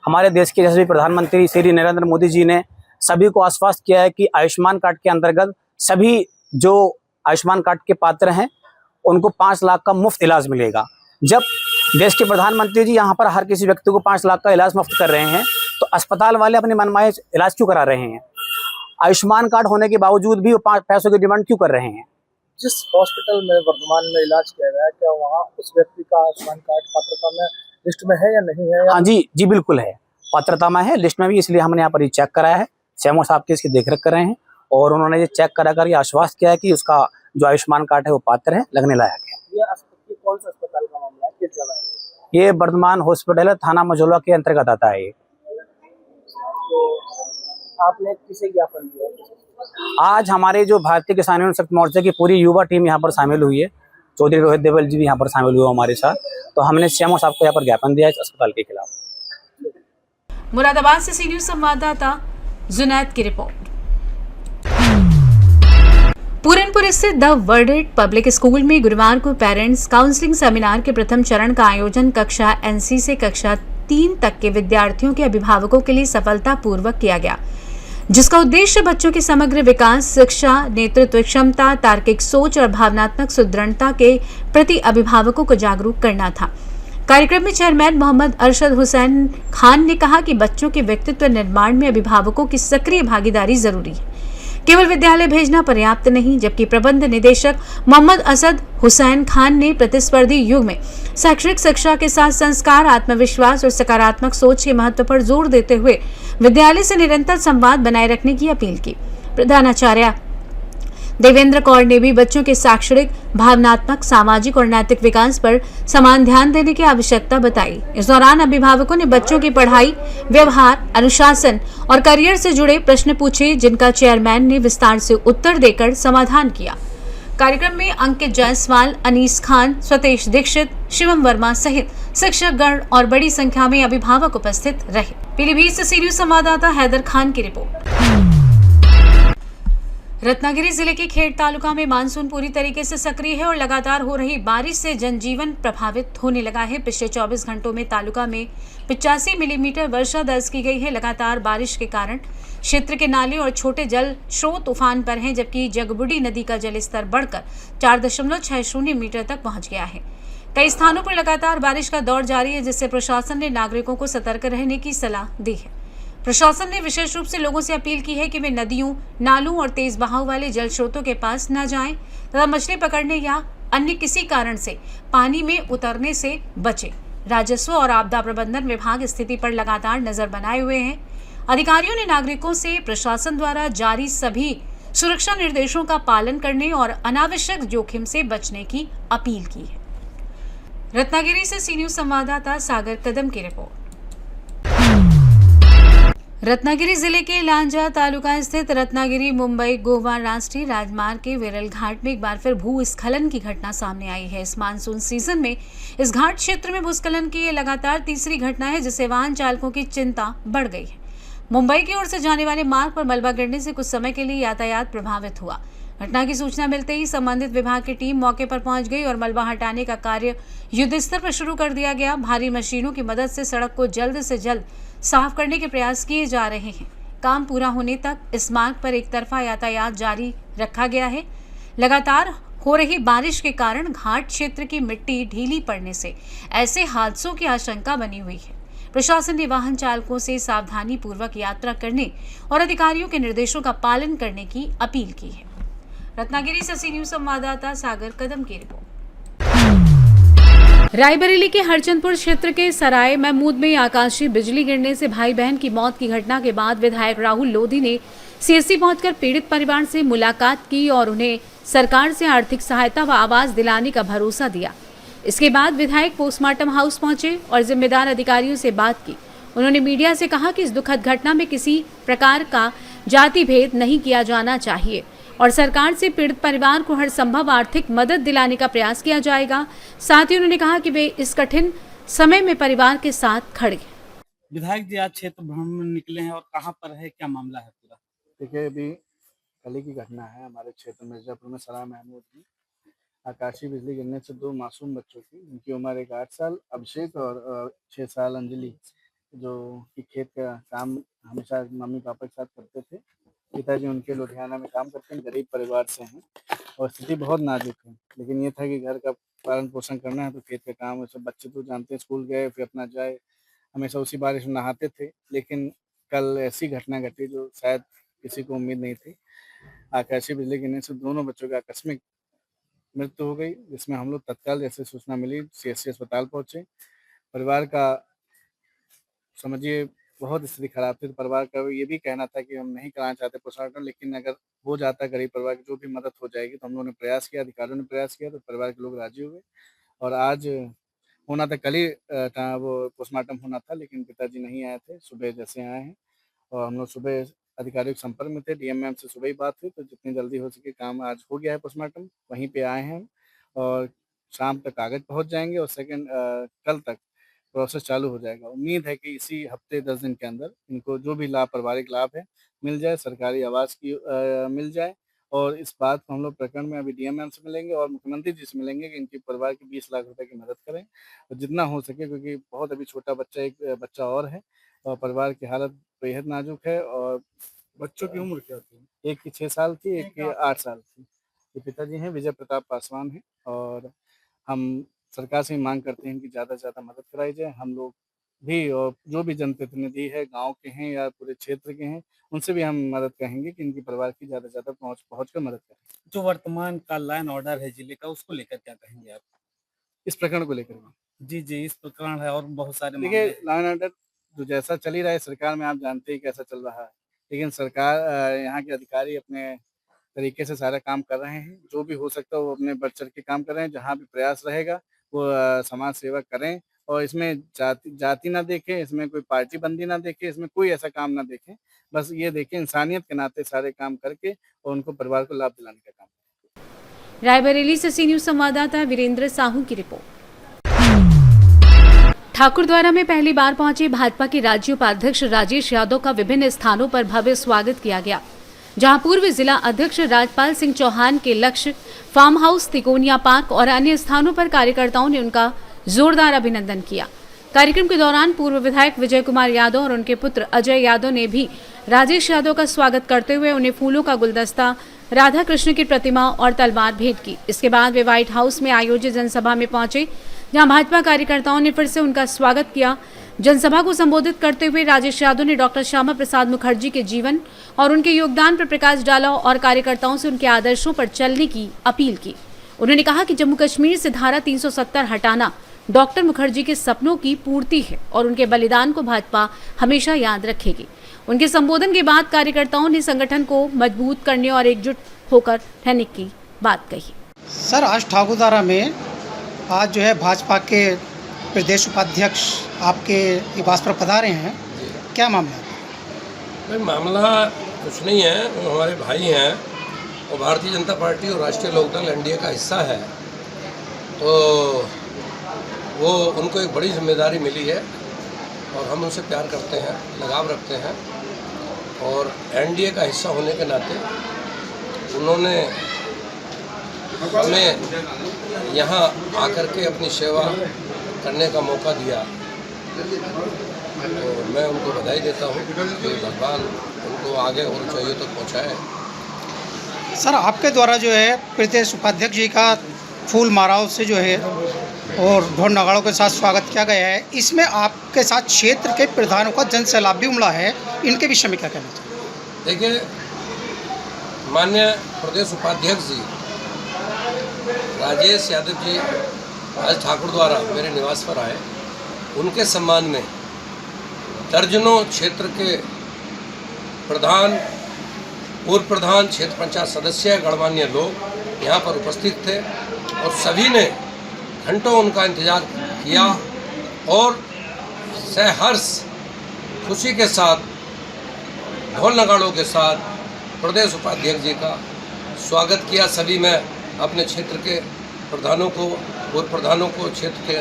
हमारे देश के यशस्वी प्रधानमंत्री श्री नरेंद्र मोदी जी ने सभी को आश्वस्त किया है कि आयुष्मान कार्ड के अंतर्गत सभी जो आयुष्मान कार्ड के पात्र हैं उनको 5 लाख का मुफ्त इलाज मिलेगा। जब देश के प्रधानमंत्री जी यहाँ पर हर किसी व्यक्ति को 5 लाख का इलाज मुफ्त कर रहे हैं तो अस्पताल वाले अपने मनमाए इलाज क्यों करा रहे हैं? आयुष्मान कार्ड होने के बावजूद भी वो पैसों की डिमांड क्यों कर रहे हैं? जिस हॉस्पिटल में वर्तमान में इलाज किया गया, क्या वहाँ उस व्यक्ति का आयुष्मान कार्ड पात्रता में लिस्ट में है या नहीं है? हाँ जी बिल्कुल है, पात्रता में है, लिस्ट में भी। इसलिए हमने यहाँ पर ये चेक कराया है, सीएमओ साहब की इसकी देखरेख कर रहे हैं और उन्होंने ये चेक करा कर ये आश्वस्त किया है कि उसका जो आयुष्मान कार्ड है वो पात्र है, लगने लायक है। ये कौन सा अस्पताल का मामला है, किस जगह है? ये वर्धमान हॉस्पिटल है, थाना मझौला के अंतर्गत आता है। तो आपने किसे ज्ञापन दिया? आज हमारे जो भारतीय किसान यूनियन संयुक्त मोर्चा की पूरी युवा टीम यहाँ पर शामिल हुई है। चौधरी रोहित देवल जी भी यहाँ पर शामिल हुए हमारे साथ, तो हमने सीएमओ साहब को यहाँ पर ज्ञापन दिया है इस अस्पताल के खिलाफ। मुरादाबाद से सी न्यूज संवाददाता जुनैद की रिपोर्ट। पूरनपुर स्थित द वर्डेड पब्लिक स्कूल में गुरुवार को पेरेंट्स काउंसलिंग सेमिनार के प्रथम चरण का आयोजन कक्षा NC से कक्षा 3 तक के विद्यार्थियों के अभिभावकों के लिए सफलतापूर्वक किया गया, जिसका उद्देश्य बच्चों के समग्र विकास, शिक्षा, नेतृत्व क्षमता, तार्किक सोच और भावनात्मक सुदृढ़ता के प्रति अभिभावकों को जागरूक करना था। कार्यक्रम में चेयरमैन मोहम्मद अरशद हुसैन खान ने कहा कि बच्चों के व्यक्तित्व निर्माण में अभिभावकों की सक्रिय भागीदारी जरूरी है। केवल विद्यालय भेजना पर्याप्त नहीं, जबकि प्रबंध निदेशक मोहम्मद असद हुसैन खान ने प्रतिस्पर्धी युग में शैक्षणिक शिक्षा के साथ संस्कार, आत्मविश्वास और सकारात्मक सोच के महत्व पर जोर देते हुए विद्यालय से निरंतर संवाद बनाए रखने की अपील की। प्रधानाचार्य देवेंद्र कौर ने भी बच्चों के शैक्षणिक, भावनात्मक, सामाजिक और नैतिक विकास पर समान ध्यान देने की आवश्यकता बताई। इस दौरान अभिभावकों ने बच्चों की पढ़ाई, व्यवहार, अनुशासन और करियर से जुड़े प्रश्न पूछे, जिनका चेयरमैन ने विस्तार से उत्तर देकर समाधान किया। कार्यक्रम में अंकित जायसवाल, अनीस खान, स्वतेश दीक्षित, शिवम वर्मा सहित शिक्षकगण और बड़ी संख्या में अभिभावक उपस्थित रहे। पीलीभीत से सी न्यूज संवाददाता हैदर खान की रिपोर्ट। रत्नागिरी जिले के खेड़ तालुका में मानसून पूरी तरीके से सक्रिय है और लगातार हो रही बारिश से जनजीवन प्रभावित होने लगा है। पिछले 24 घंटों में तालुका में 85 मिलीमीटर वर्षा दर्ज की गई है। लगातार बारिश के कारण क्षेत्र के नाले और छोटे जल स्रोत उफान पर हैं, जबकि जगबुडी नदी का जलस्तर बढ़कर 4.60 मीटर तक पहुंच गया है। कई स्थानों पर लगातार बारिश का दौर जारी है, जिससे प्रशासन ने नागरिकों को सतर्क रहने की सलाह दी है। प्रशासन ने विशेष रूप से लोगों से अपील की है कि वे नदियों, नालों और तेज बहाव वाले जल स्रोतों के पास न जाएं तथा मछली पकड़ने या अन्य किसी कारण से पानी में उतरने से बचें। राजस्व और आपदा प्रबंधन विभाग स्थिति पर लगातार नजर बनाए हुए हैं। अधिकारियों ने नागरिकों से प्रशासन द्वारा जारी सभी सुरक्षा निर्देशों का पालन करने और अनावश्यक जोखिम से बचने की अपील की है। रत्नागिरी से सी न्यूज संवाददाता सागर कदम की रिपोर्ट। रत्नागिरी जिले के लांजा तालुका स्थित रत्नागिरी मुंबई गोवा राष्ट्रीय राजमार्ग के विरल घाट में एक बार फिर भूस्खलन की घटना सामने आई है। इस मानसून सीजन में इस घाट क्षेत्र में भूस्खलन की ये लगातार तीसरी घटना है, जिससे वाहन चालकों की चिंता बढ़ गई है। मुंबई की ओर से जाने वाले मार्ग पर मलबा गिरने से कुछ समय के लिए यातायात प्रभावित हुआ। घटना की सूचना मिलते ही संबंधित विभाग की टीम मौके पर पहुंच गई और मलबा हटाने का कार्य युद्ध स्तर पर शुरू कर दिया गया। भारी मशीनों की मदद से सड़क को जल्द से जल्द साफ करने के प्रयास किए जा रहे हैं। काम पूरा होने तक इस मार्ग पर एक तरफा यातायात जारी रखा गया है। लगातार हो रही बारिश के कारण घाट क्षेत्र की मिट्टी ढीली पड़ने से ऐसे हादसों की आशंका बनी हुई है। प्रशासन ने वाहन चालकों से सावधानी पूर्वक यात्रा करने और अधिकारियों के निर्देशों का पालन करने की अपील की है। रत्नागिरी से सी न्यूज संवाददाता सागर कदम की रिपोर्ट। रायबरेली के हरचंदपुर क्षेत्र के सराय महमूद में आकाशीय बिजली गिरने से भाई बहन की मौत की घटना के बाद विधायक राहुल लोधी ने सीएससी पहुंचकर पीड़ित परिवार से मुलाकात की और उन्हें सरकार से आर्थिक सहायता व आवास दिलाने का भरोसा दिया। इसके बाद विधायक पोस्टमार्टम हाउस पहुंचे और जिम्मेदार अधिकारियों से बात की। उन्होंने मीडिया से कहा कि इस दुखद घटना में किसी प्रकार का जाति भेद नहीं किया जाना चाहिए और सरकार से पीड़ित परिवार को हर संभव आर्थिक मदद दिलाने का प्रयास किया जाएगा। साथ ही उन्होंने कहा कि वे इस कठिन समय में परिवार के साथ खड़े हैं। विधायक जी आज क्षेत्र भ्रमण में निकले हैं और कहां पर है, क्या मामला है पूरा? देखिए, अभी कल ही की घटना है हमारे क्षेत्र मिर्जापुर में सराय महमूद में आकाशीय बिजली गिरने से 2 मासूम बच्चों की, उनकी उम्र 8 साल अभिषेक और 6 साल अंजलि, जो कि खेत का काम हमेशा मम्मी पापा के साथ करते थे। पिताजी उनके लुधियाना में काम करते हैं, गरीब परिवार से हैं और स्थिति बहुत नाजुक है। लेकिन ये था कि घर का पालन पोषण करना है तो खेत का काम है। सब बच्चे तो जानते हैं, स्कूल गए फिर अपना जाए, हमेशा उसी बारिश में नहाते थे। लेकिन कल ऐसी घटना घटी जो शायद किसी को उम्मीद नहीं थी। आकाशीय बिजली गिरने से दोनों बच्चों का आकस्मिक मृत्यु हो गई, जिसमें हम लोग तत्काल जैसे सूचना मिली सीएससी अस्पताल पहुंचे। परिवार का समझिए बहुत स्थिति खराब थी। तो परिवार का ये भी कहना था कि हम नहीं कराना चाहते पोस्टमार्टम, लेकिन अगर हो जाता गरीब परिवार की जो भी मदद हो जाएगी तो हम लोगों ने प्रयास किया, अधिकारियों ने प्रयास किया, तो परिवार के लोग राजी हुए। और आज होना था, कल ही वो पोस्टमार्टम होना था, लेकिन पिताजी नहीं आए थे। सुबह जैसे आए हैं और हम लोग सुबह अधिकारियों के संपर्क में थे। डीएम मैम से सुबह ही बात हुई, तो जितनी जल्दी हो सके काम आज हो गया है। पोस्टमार्टम वहीं पे आए हैं और शाम तक कागज पहुंच जाएंगे और कल तक प्रोसेस चालू हो जाएगा। उम्मीद है कि इसी हफ्ते 10 दिन के अंदर इनको जो भी लाभ, पारिवारिक लाभ है मिल जाए, सरकारी आवास की मिल जाए और इस बात को हम लोग प्रकरण में अभी डीएम मैम से मिलेंगे और मुख्यमंत्री जी से मिलेंगे कि इनके परिवार की 20 लाख रुपए की मदद करें और जितना हो सके, क्योंकि बहुत अभी छोटा बच्चा, एक बच्चा और है और परिवार की हालत बेहद नाजुक है। और बच्चों की उम्र क्या थी? एक की 6 साल थी, एक की 8 साल थी। ये पिताजी हैं विजय प्रताप पासवान हैं और हम सरकार से मांग करते हैं कि ज़्यादा से ज़्यादा मदद कराई जाए। हम लोग भी और जो भी जनप्रतिनिधि है, गांव के हैं या पूरे क्षेत्र के हैं, उनसे भी हम मदद कहेंगे कि इनकी परिवार की ज़्यादा से ज़्यादा पहुँच कर मदद करें। जो वर्तमान का लॉ एंड ऑर्डर है जिले का, उसको लेकर क्या कहेंगे आप? इस प्रकरण को लेकर जी, इस प्रकरण है और बहुत सारे देखिए, मामले हैं। लॉ एंड ऑर्डर जो जैसा चल ही रहा है सरकार में, आप जानते हैं कैसा चल रहा है, लेकिन सरकार यहाँ के अधिकारी अपने तरीके से सारा काम कर रहे हैं। जो भी हो सकता है वो अपने बढ़ चढ़ के काम कर रहे हैं। जहाँ भी प्रयास रहेगा वो समाज सेवा करें और इसमें जाति ना देखें, इसमें कोई पार्टी बंदी ना देखें, इसमें कोई ऐसा काम ना देखें। बस ये देखें इंसानियत के नाते सारे काम करके और उनको परिवार को लाभ दिलाने का काम। रायबरेली से सी न्यूज संवाददाता वीरेंद्र साहू की रिपोर्ट। ठाकुरद्वारा में पहली बार पहुंचे भाजपा के राज्य उपाध्यक्ष राजेश यादव का विभिन्न स्थानों पर भव्य स्वागत किया गया, जहां पूर्व जिला अध्यक्ष राजपाल सिंह चौहान के लक्ष्य फार्म हाउस, तिकोनिया पार्क और अन्य स्थानों पर कार्यकर्ताओं ने उनका जोरदार अभिनंदन किया। कार्यक्रम के दौरान पूर्व विधायक विजय कुमार यादव और उनके पुत्र अजय यादव ने भी राजेश यादव का स्वागत करते हुए उन्हें फूलों का गुलदस्ता, राधा कृष्ण की प्रतिमा और तलवार भेंट की। इसके बाद वे व्हाइट हाउस में आयोजित जनसभा में पहुंचे, जहां भाजपा कार्यकर्ताओं ने फिर से उनका स्वागत किया। जनसभा को संबोधित करते हुए राजेश यादव ने डॉक्टर श्यामा प्रसाद मुखर्जी के जीवन और उनके योगदान पर प्रकाश डाला और कार्यकर्ताओं से उनके आदर्शों पर चलने की अपील की। उन्होंने कहा कि जम्मू कश्मीर से धारा 370 हटाना डॉक्टर मुखर्जी के सपनों की पूर्ति है और उनके बलिदान को भाजपा हमेशा याद रखेगी। उनके संबोधन के बाद कार्यकर्ताओं ने संगठन को मजबूत करने और एकजुट होकर रहने की बात कही। सर, आज ठाकुरद्वारा में आज जो है भाजपा के प्रदेश उपाध्यक्ष आपके निवास पर पधारे हैं, क्या मामला है? भाई मामला कुछ नहीं है, वो हमारे भाई हैं और भारतीय जनता पार्टी और राष्ट्रीय लोकदल एनडीए का हिस्सा है, तो वो उनको एक बड़ी जिम्मेदारी मिली है और हम उनसे प्यार करते हैं, लगाव रखते हैं और एनडीए का हिस्सा होने के नाते उन्होंने हमें यहाँ आकर के अपनी सेवा करने का मौका दिया, तो मैं उनको बधाई देता हूँ कि भगवान उनको आगे और ऊंचाइयों तक पहुँचाए। सर, आपके द्वारा जो है प्रदेश उपाध्यक्ष जी का फूल मालाओं से जो है और ढोल नगाड़ों के साथ स्वागत किया गया है, इसमें आपके साथ क्षेत्र के प्रधानों का जन सैलाब भी उमड़ा है, इनके विषय में क्या कहना चाहिए? देखिए, माननीय प्रदेश उपाध्यक्ष जी राजेश यादव जी आज ठाकुरद्वारा मेरे निवास पर आए। उनके सम्मान में दर्जनों क्षेत्र के प्रधान, पूर्व प्रधान, क्षेत्र पंचायत सदस्य, गणमान्य लोग यहाँ पर उपस्थित थे और सभी ने घंटों उनका इंतजार किया और सहर्ष खुशी के साथ ढोल नगाड़ों के साथ प्रदेश उपाध्यक्ष जी का स्वागत किया। सभी मैं अपने क्षेत्र के प्रधानों को, पूर्व प्रधानों को, क्षेत्र के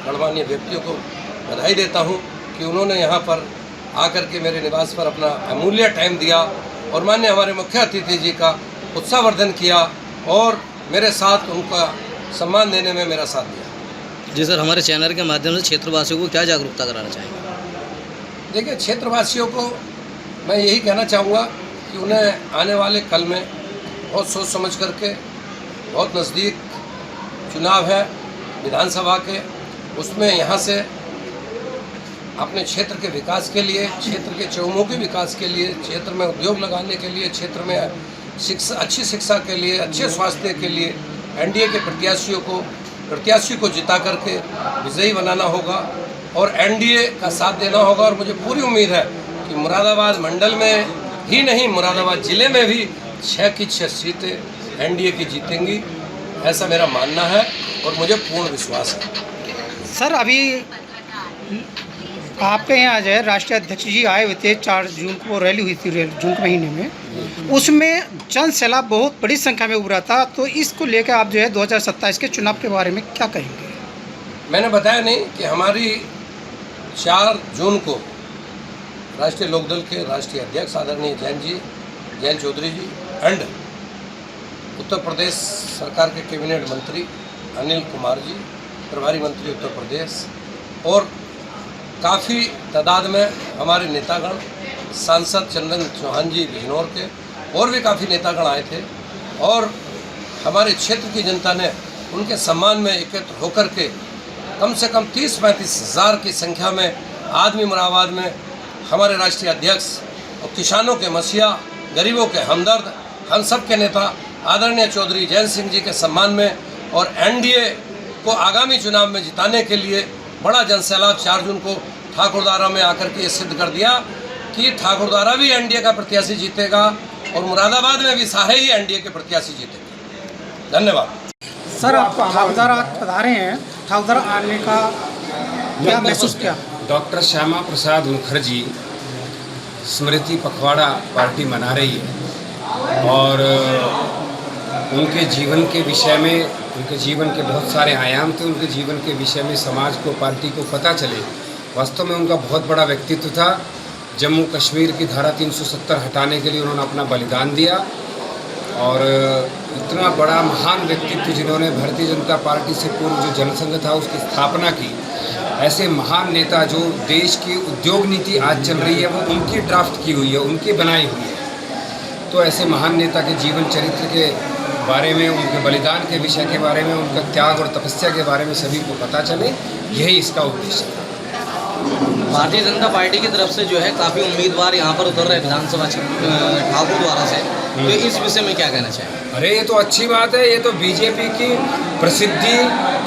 गणमान्य व्यक्तियों को बधाई देता हूं कि उन्होंने यहाँ पर आकर के मेरे निवास पर अपना अमूल्य टाइम दिया और माननीय हमारे मुख्य अतिथि जी का उत्साहवर्धन किया और मेरे साथ उनका सम्मान देने में मेरा साथ दिया। जी सर, हमारे चैनल के माध्यम से क्षेत्रवासियों को क्या जागरूकता कराना चाहेंगे? देखिए, क्षेत्रवासियों को मैं यही कहना चाहूँगा कि उन्हें आने वाले कल में बहुत सोच समझ करके, बहुत नज़दीक चुनाव है विधानसभा के, उसमें यहाँ से अपने क्षेत्र के विकास के लिए, क्षेत्र के चहुमुखी विकास के लिए, क्षेत्र में उद्योग लगाने के लिए, क्षेत्र में अच्छी शिक्षा के लिए, अच्छे स्वास्थ्य के लिए एनडीए के प्रत्याशी को जिता करके विजयी बनाना होगा और एनडीए का साथ देना होगा। और मुझे पूरी उम्मीद है कि मुरादाबाद मंडल में ही नहीं, मुरादाबाद ज़िले में भी 6 की 6 सीटें एनडीए की जीतेंगी, ऐसा मेरा मानना है और मुझे पूर्ण विश्वास है। सर, अभी आपके यहाँ जो है राष्ट्रीय अध्यक्ष जी आए हुए थे, 4 जून को रैली हुई थी जून के महीने में, उसमें जन सैलाब बहुत बड़ी संख्या में उभरा था, तो इसको लेकर आप जो है 2027 के चुनाव के बारे में क्या कहेंगे? मैंने बताया नहीं कि हमारी 4 जून को राष्ट्रीय लोकदल के राष्ट्रीय अध्यक्ष आदरणीय जैन चौधरी जी एंड उत्तर प्रदेश सरकार के कैबिनेट मंत्री अनिल कुमार जी, प्रभारी मंत्री उत्तर प्रदेश, और काफ़ी तादाद में हमारे नेतागण, सांसद चंदन चौहान जी बिजनौर के, और भी काफ़ी नेतागण आए थे। और हमारे क्षेत्र की जनता ने उनके सम्मान में एकत्र होकर के कम से कम 30-35 हज़ार की संख्या में आदमी मुराबाद में हमारे राष्ट्रीय अध्यक्ष और किसानों के मसीहा, गरीबों के हमदर्द, हम सब के नेता आदरणीय चौधरी जयंत सिंह जी के सम्मान में और एनडीए को आगामी चुनाव में जिताने के लिए बड़ा जनसैलाब 4 जून को ठाकुरद्वारा में आकर के ये सिद्ध कर दिया कि ठाकुरद्वारा भी एनडीए का प्रत्याशी जीतेगा और मुरादाबाद में भी सारे ही एनडीए के प्रत्याशी जीतेंगे। धन्यवाद। सर, आप ठाकुरद्वारा पधारे हैं, ठाकुरद्वारा आने का क्या महसूस किया? डॉक्टर श्यामा प्रसाद मुखर्जी स्मृति पखवाड़ा पार्टी मना रही है और उनके जीवन के विषय में, उनके जीवन के बहुत सारे आयाम थे, उनके जीवन के विषय में समाज को, पार्टी को पता चले। वास्तव में उनका बहुत बड़ा व्यक्तित्व था। जम्मू कश्मीर की धारा 370 हटाने के लिए उन्होंने अपना बलिदान दिया और इतना बड़ा महान व्यक्तित्व जिन्होंने भारतीय जनता पार्टी से पूर्व जो जनसंघ था उसकी स्थापना की, ऐसे महान नेता जो देश की उद्योग नीति आज चल रही है वो उनकी ड्राफ्ट की हुई है, उनकी बनाई हुई है। तो ऐसे महान नेता के जीवन चरित्र के बारे में, उनके बलिदान के विषय के बारे में, उनका त्याग और तपस्या के बारे में सभी को पता चले, यही इसका उद्देश्य है। भारतीय जनता पार्टी की तरफ से जो है काफ़ी उम्मीदवार यहाँ पर उतर रहे विधानसभा ठाकुरद्वारा से, तो इस विषय में क्या कहना चाहिए? अरे ये तो अच्छी बात है। ये तो बीजेपी की प्रसिद्धि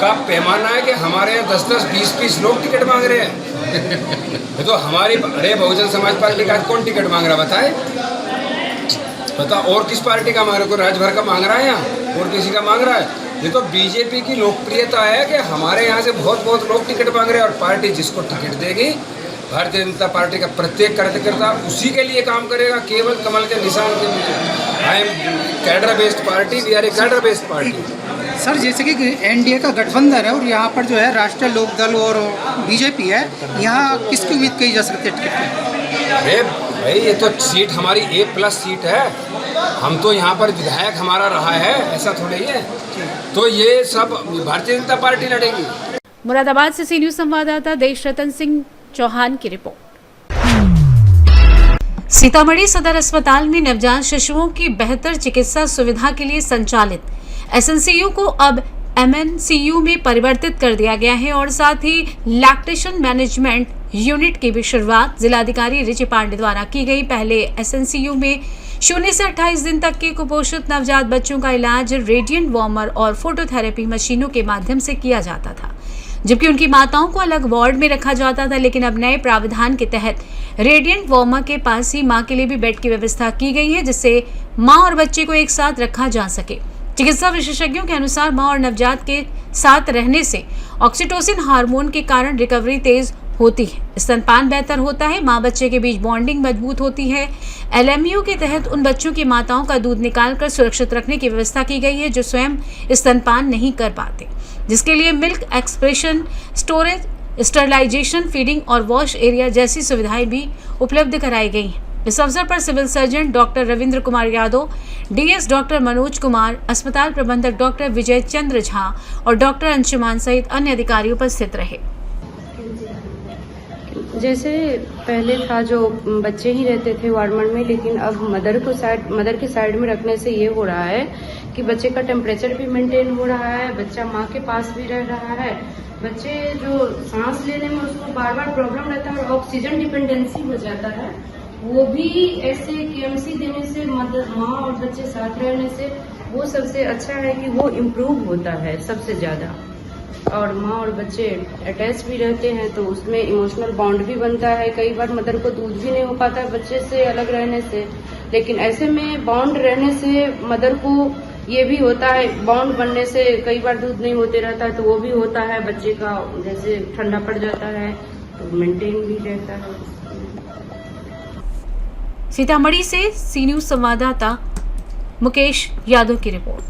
का पैमाना है कि हमारे यहाँ 10-10, 20-20 लोग टिकट मांग रहे हैं। ये तो हमारी, अरे बहुजन समाज पार्टी का कौन टिकट मांग रहा बताए? पता और किस पार्टी का मांग रहा है? कोई राज्य भर का मांग रहा है यहाँ और किसी का मांग रहा है? ये तो बीजेपी की लोकप्रियता है कि हमारे यहाँ से बहुत लोग टिकट मांग रहे हैं और पार्टी जिसको टिकट देगी, भारतीय जनता पार्टी का प्रत्येक कार्यकर्ता उसी के लिए काम करेगा, केवल कमल के निशान के लिए। I am cadre based party, we are a cadre based party. Sir, जैसे कि एनडीए का गठबंधन है और यहाँ पर जो है राष्ट्रीय लोकदल और बीजेपी है, यहाँ किसकी उम्मीद की जा सकती है टिकट की? अरे भाई, ये तो सीट हमारी A+ सीट है। हम तो यहाँ पर विधायक हमारा रहा है, ऐसा थोड़ी है। तो ये सब भारतीय जनता पार्टी लड़ेगी। मुरादाबाद से सी न्यूज़ संवाददाता देश रतन सिंह चौहान की रिपोर्ट। सीतामढ़ी सदर अस्पताल में नवजात शिशुओं की बेहतर चिकित्सा सुविधा के लिए संचालित SNCU को अब MNCU में परिवर्तित कर दिया गया है और साथ ही लैक्टेशन मैनेजमेंट यूनिट की भी शुरुआत जिलाधिकारी रिचि पांडे द्वारा की गई। पहले SNCU में 0 से 28 दिन तक के कुपोषित नवजात बच्चों का इलाज रेडिएंट वार्मर और फोटोथेरेपी मशीनों के माध्यम से किया जाता था, जबकि उनकी माताओं को अलग वार्ड में रखा जाता था। लेकिन अब नए प्रावधान के तहत रेडिएंट वार्मर के पास ही मां के लिए भी बेड की व्यवस्था की गई है, जिससे मां और बच्चे को एक साथ रखा जा सके। चिकित्सा विशेषज्ञों के अनुसार मां और नवजात के साथ रहने से ऑक्सीटोसिन हार्मोन के कारण रिकवरी तेज होती है, स्तनपान बेहतर होता है, माँ बच्चे के बीच बॉन्डिंग मजबूत होती है। LMU के तहत उन बच्चों की माताओं का दूध निकालकर सुरक्षित रखने की व्यवस्था की गई है जो स्वयं स्तनपान नहीं कर पाते, जिसके लिए milk expression, storage, sterilisation, feeding और वॉश एरिया जैसी सुविधाएं भी उपलब्ध कराई गई हैं। इस अवसर पर civil surgeon doctor Ravindra Kumar Yadav, DS doctor Manoj Kumar, अस्पताल प्रबंधक डॉक्टर विजय चंद्र झा और डॉक्टर अंशुमान सहित अन्य अधिकारी उपस्थित रहे। जैसे पहले था जो बच्चे ही रहते थे वार्मर में, लेकिन अब मदर की साइड में रखने से ये हो रहा है कि बच्चे का टेम्परेचर भी मेंटेन हो रहा है, बच्चा माँ के पास भी रह रहा है। बच्चे जो सांस लेने में उसको बार बार प्रॉब्लम रहता है और ऑक्सीजन डिपेंडेंसी हो जाता है, वो भी ऐसे KMC देने से, माँ और बच्चे साथ रहने से वो सबसे अच्छा है कि वो इम्प्रूव होता है सबसे ज़्यादा। और माँ और बच्चे अटैच भी रहते हैं तो उसमें इमोशनल बॉन्ड भी बनता है। कई बार मदर को दूध भी नहीं हो पाता है बच्चे से अलग रहने से, लेकिन ऐसे में बॉन्ड रहने से मदर को ये भी होता है, बॉन्ड बनने से कई बार दूध नहीं होते रहता है तो वो भी होता है, बच्चे का जैसे ठंडा पड़ जाता है तो मेंटेन भी रहता है। सीतामढ़ी से सी न्यूज़ संवाददाता मुकेश यादव की रिपोर्ट।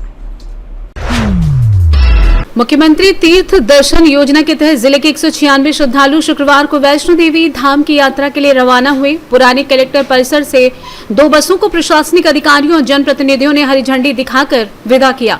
मुख्यमंत्री तीर्थ दर्शन योजना के तहत जिले के 196 श्रद्धालु शुक्रवार को वैष्णो देवी धाम की यात्रा के लिए रवाना हुए। पुराने कलेक्टर परिसर से 2 बसों को प्रशासनिक अधिकारियों और जनप्रतिनिधियों ने हरी झंडी दिखाकर विदा किया।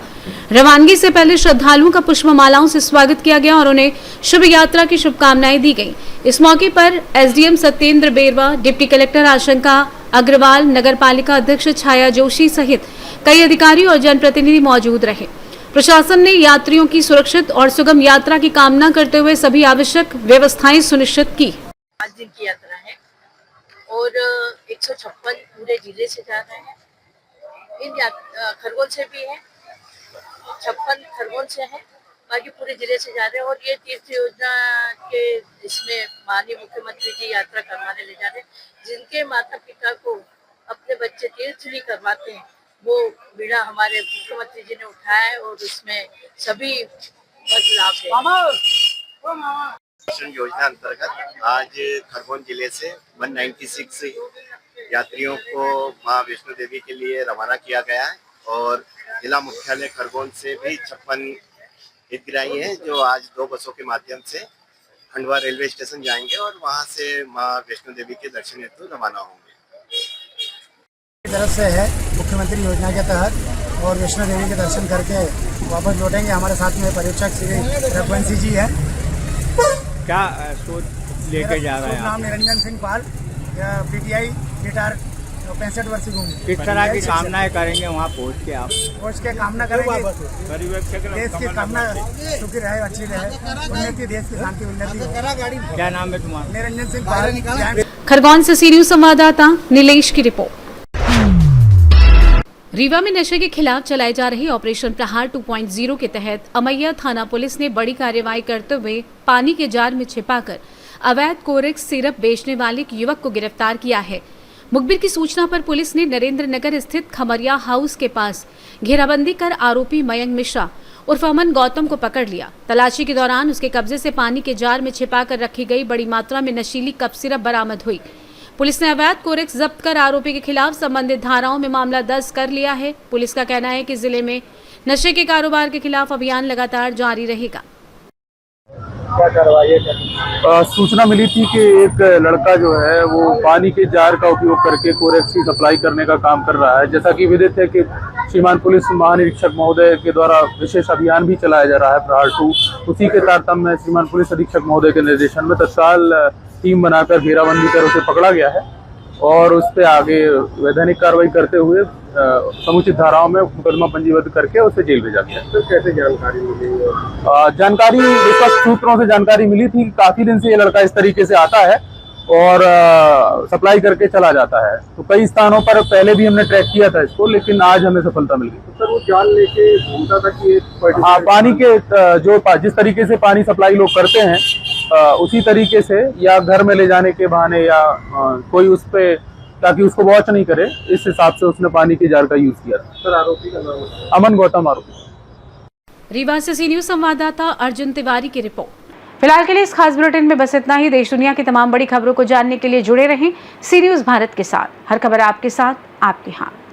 रवानगी से पहले श्रद्धालुओं का पुष्पमालाओं से स्वागत किया गया और उन्हें शुभ यात्रा की शुभकामनाएं दी गई। इस मौके पर एसडीएम सत्येंद्र बेरवा, डिप्टी कलेक्टर आशंका अग्रवाल, नगर पालिका अध्यक्ष छाया जोशी सहित कई अधिकारी और जनप्रतिनिधि मौजूद रहे। प्रशासन ने यात्रियों की सुरक्षित और सुगम यात्रा की कामना करते हुए सभी आवश्यक व्यवस्थाएं सुनिश्चित की। 5 दिन की यात्रा है और 156 पूरे जिले से जा रहे हैं। इन खरगोन से भी है, 56 खरगोन से है, बाकी पूरे जिले से जा रहे हैं। और ये तीर्थ योजना के जिसमें माननीय मुख्यमंत्री जी यात्रा करवाने ले जा रहे हैं। जिनके माता पिता को अपने बच्चे तीर्थ नहीं करवाते हैं, वो बीड़ा हमारे मुख्यमंत्री जी ने उठाया है और उसमें सभी बदलाव है। योजना अंतर्गत आज खरगोन जिले से 196 यात्रियों को मां वैष्णो देवी के लिए रवाना किया गया है और जिला मुख्यालय खरगोन से भी 56 हितग्राही हैं जो आज 2 बसों के माध्यम से खंडवा रेलवे स्टेशन जाएंगे और वहां से मां वैष्णो देवी के दर्शन हेतु रवाना होंगे। तरफ से है मुख्यमंत्री योजना के तहत और वैष्णो देवी के दर्शन करके वापस लौटेंगे। हमारे साथ में पर्यवेक्षक श्री रघुवंशी जी है। क्या सोच लेके जा रहा है? नाम निरंजन सिंह पाल, पीटीआई रिटायर 65 वर्षीय घूमने। किस तरह की कामनाएं करेंगे वहाँ पहुँच के? आप पहुँच के कामना करेंगे देश की कामना सुखी रहे, अच्छी रहे, उन्नति, देश की शांति, उन्नति। क्या नाम है तुम्हारा? निरंजन सिंह पाल। खरगोन से सी न्यूज संवाददाता नीलेश की रिपोर्ट। रीवा में नशे के खिलाफ चलाए जा रहे ऑपरेशन प्रहार 2.0 के तहत अमैया थाना पुलिस ने बड़ी कार्रवाई करते हुए पानी के जार में छिपाकर अवैध कोरेक्स सिरप बेचने वाले एक युवक को गिरफ्तार किया है। मुखबिर की सूचना पर पुलिस ने नरेंद्र नगर स्थित खमरिया हाउस के पास घेराबंदी कर आरोपी मयंक मिश्रा उर्फ अमन गौतम को पकड़ लिया। तलाशी के दौरान उसके कब्जे से पानी के जार में छिपाकर रखी गई बड़ी मात्रा में नशीली कप सिरप बरामद हुई। पुलिस ने अवैध कोरेक्स जब्त कर आरोपी के खिलाफ संबंधित धाराओं में मामला दर्ज कर लिया है। पुलिस का कहना है कि जिले में नशे के कारोबार के खिलाफ अभियान लगातार जारी रहेगा। सूचना मिली थी कि एक लड़का जो है वो पानी के जार का उपयोग करके कोरेक्स की सप्लाई करने का काम कर रहा है। जैसा कि विदित है कि श्रीमान पुलिस महानिरीक्षक महोदय के द्वारा विशेष अभियान भी चलाया जा रहा है प्रहार 2। उसी के तारतम्य में श्रीमान पुलिस अधीक्षक महोदय के निर्देशन में तत्काल टीम बनाकर घेराबंदी कर उसे पकड़ा गया है और उस पर आगे वैधानिक कार्रवाई करते हुए समुचित धाराओं में मुकदमा पंजीबद्ध करके उसे जेल भेजा गया। तो कैसे जानकारी मिली? जानकारी विश्वस्त सूत्रों से जानकारी मिली थी। काफी दिन से ये लड़का इस तरीके से आता है और सप्लाई करके चला जाता है। तो कई स्थानों पर पहले भी हमने ट्रैक किया था इसको, लेकिन आज हमें सफलता मिल गई। तो सर वो जान लेके घूमता था कि हाँ, पानी के जो जिस तरीके से पानी सप्लाई लोग करते हैं उसी तरीके से, या घर में ले जाने के बहाने या कोई उस पे ताकि उसको वॉच नहीं करे, इस हिसाब से उसने पानी के जार का यूज किया था। सर आरोपी का नाम? अमन गौतम आरोपी। रीवा से सी न्यूज संवाददाता अर्जुन तिवारी की रिपोर्ट। फिलहाल के लिए इस खास बुलेटिन में बस इतना ही। देश दुनिया की तमाम बड़ी खबरों को जानने के लिए जुड़े रहें सी न्यूज भारत के साथ। हर खबर आपके साथ, आपके हाथ।